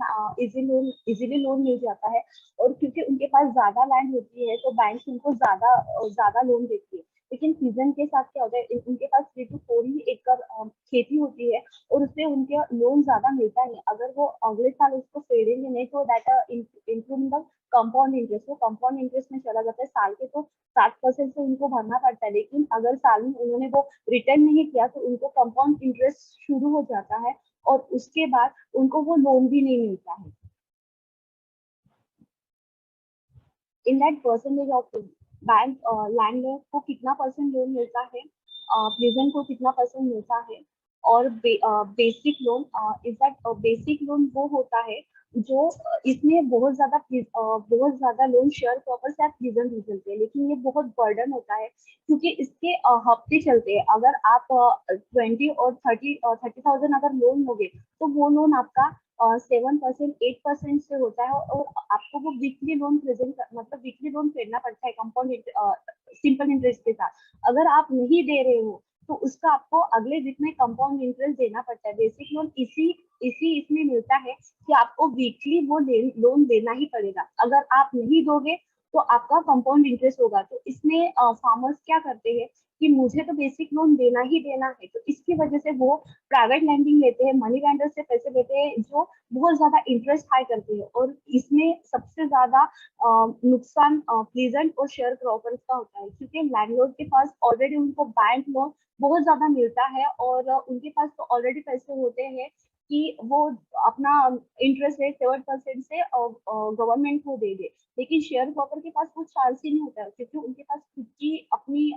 loan मिल जाता है, और क्योंकि उनके पास ज्यादा लैंड होती है तो बैंक उनको ज्यादा लोन देती है। लेकिन सीजन के साथ क्या होता है, उनके पास 3 to 4 ही एकड़ खेती होती है और उससे उनके लोन ज्यादा मिलता है। अगर वो अगले साल उसको फेडेंगे नहीं तो that including the compound interest, वो कंपाउंड इंटरेस्ट में चला जाता है। साल के तो 7% से उनको भरना पड़ता है, लेकिन अगर साल में उन्होंने वो रिटर्न नहीं किया तो उनको कंपाउंड इंटरेस्ट शुरू हो जाता है और उसके बाद उनको वो लोन भी नहीं मिलता है। In that percentage of bank landlord को कितना परसेंट लोन मिलता है, प्लेजेंट को कितना परसेंट मिलता है, और basic loan is that basic loan वो होता है जो इसमें बहुत ज्यादा लोन शेयर प्रॉपर से आप प्रेजेंट हो चलते हैं, लेकिन ये बहुत बर्डन होता है क्योंकि इसके हफ्ते चलते हैं। अगर आप 20 और 30,000 अगर लोन लोगे तो वो लोन आपका 7% 8% से होता है, और आपको वो वीकली लोन वीकली लोन फेडना पड़ता है कंपाउंड सिंपल इंटरेस्ट के साथ। अगर आप नहीं दे रहे हो तो उसका आपको अगले वीक में कंपाउंड इंटरेस्ट देना पड़ता है। बेसिक लोन इसमें मिलता है कि आपको वीकली वो लोन देना ही पड़ेगा। अगर आप नहीं दोगे तो आपका कंपाउंड इंटरेस्ट होगा। तो इसमें फार्मर्स क्या करते हैं कि मुझे तो बेसिक लोन देना ही देना है, तो इसकी वजह से वो प्राइवेट लैंडिंग लेते हैं, मनी लेंडर से पैसे लेते हैं जो बहुत ज्यादा इंटरेस्ट हाई करते हैं, और इसमें सबसे ज्यादा नुकसान प्लीजेंट और शेयर क्रॉपर्स का होता है, क्योंकि लैंडलॉर्ड के पास ऑलरेडी उनको बैंक लोन बहुत ज्यादा मिलता है और उनके पास तो ऑलरेडी पैसे होते हैं कि वो अपना इंटरेस्ट रेट 7% से गवर्नमेंट को दे दे। लेकिन शेयर क्रॉपर के पास कुछ चांस ही नहीं होता है, क्योंकि उनके पास खुद की अपनी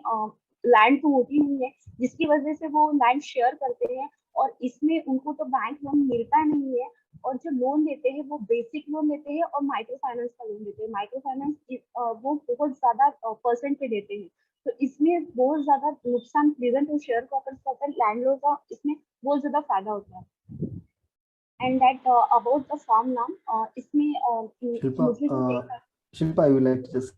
लैंड तो होती नहीं है, जिसकी वजह से वो लैंड शेयर करते हैं और इसमें उनको तो बैंक लोन मिलता नहीं है। और जो लोन देते हैं वो बेसिक लोन देते हैं और माइक्रो फाइनेंस का लोन देते हैं। माइक्रो फाइनेंस वो बहुत ज्यादा परसेंट पे देते हैं, तो इसमें बहुत ज्यादा नुकसान प्रेजेंट और शेयर प्रॉपर्टी का होता है, लैंडलॉर्ड का इसमें बहुत ज्यादा फायदा होता है। And that about the farm नाम, इसमें Shilpa, मुझे जो देखा, Shilpa, I would like to just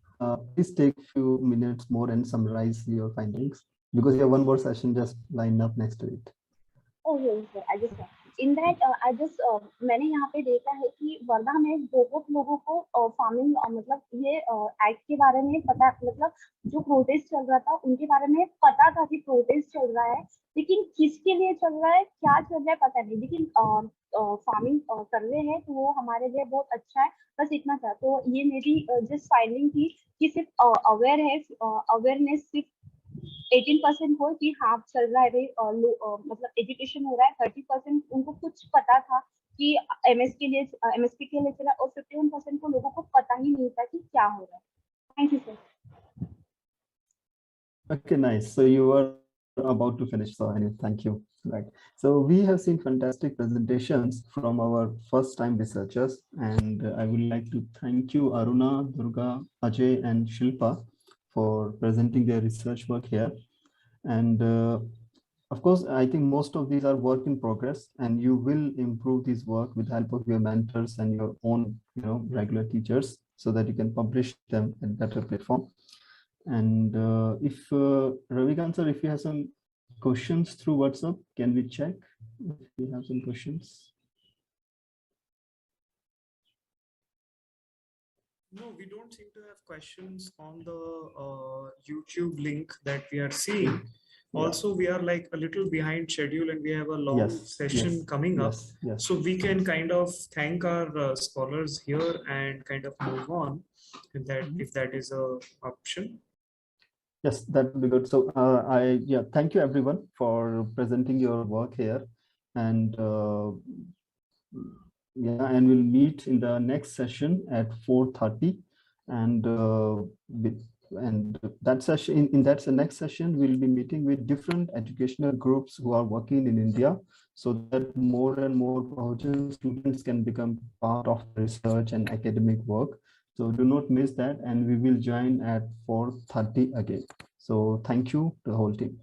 please take a few minutes more and summarize your findings, because you have one more session just lined up next to it. In that I just मैंने यहाँ पे देखा है कि वर्धा में बहुत लोगों को फार्मिंग मतलब ये एक्ट के बारे में पता, मतलब जो प्रोटेस्ट चल रहा था उनके बारे में पता था कि प्रोटेस्ट चल रहा है, लेकिन किसके लिए चल रहा है, क्या चल रहा है पता नहीं, लेकिन फार्मिंग कर रहे हैं तो वो हमारे लिए बहुत अच्छा है, बस इतना था। तो ये मेरी जस्ट फाइंडिंग थी कि सिर्फ अवेयर है, अवेयरनेस सिर्फ 18% हो कि हाँ चल रहा है भाई, मतलब एजुकेशन हो रहा है। 30% उनको कुछ पता था कि एमएसपी के लिए चला, और 51% को लोगों को पता ही नहीं था कि क्या हो रहा है। Thank you sir. Okay, nice. So you were about to finish, so anyway, thank you. Right. So we have seen fantastic presentations from our first-time researchers, and I would like to thank you, Aruna, Durga, Ajay, and Shilpa, for presenting their research work here. And of course, I think most of these are work in progress, and you will improve this work with the help of your mentors and your own, regular teachers, so that you can publish them in better platform. And if Ravikant sir, if you have some questions through WhatsApp, can we check if you have some questions? No, we don't seem to have questions on the YouTube link that we are seeing. Also, we are like a little behind schedule and we have a long session coming up. So we can kind of thank our scholars here and kind of move on if that is a option. Yes, that would be good. So thank you everyone for presenting your work here, and and we'll meet in the next session at 4:30, and that session, in that next session, we'll be meeting with different educational groups who are working in India, so that more and more Bahujan students can become part of research and academic work. So do not miss that, and we will join at 4:30 again. So thank you to the whole team.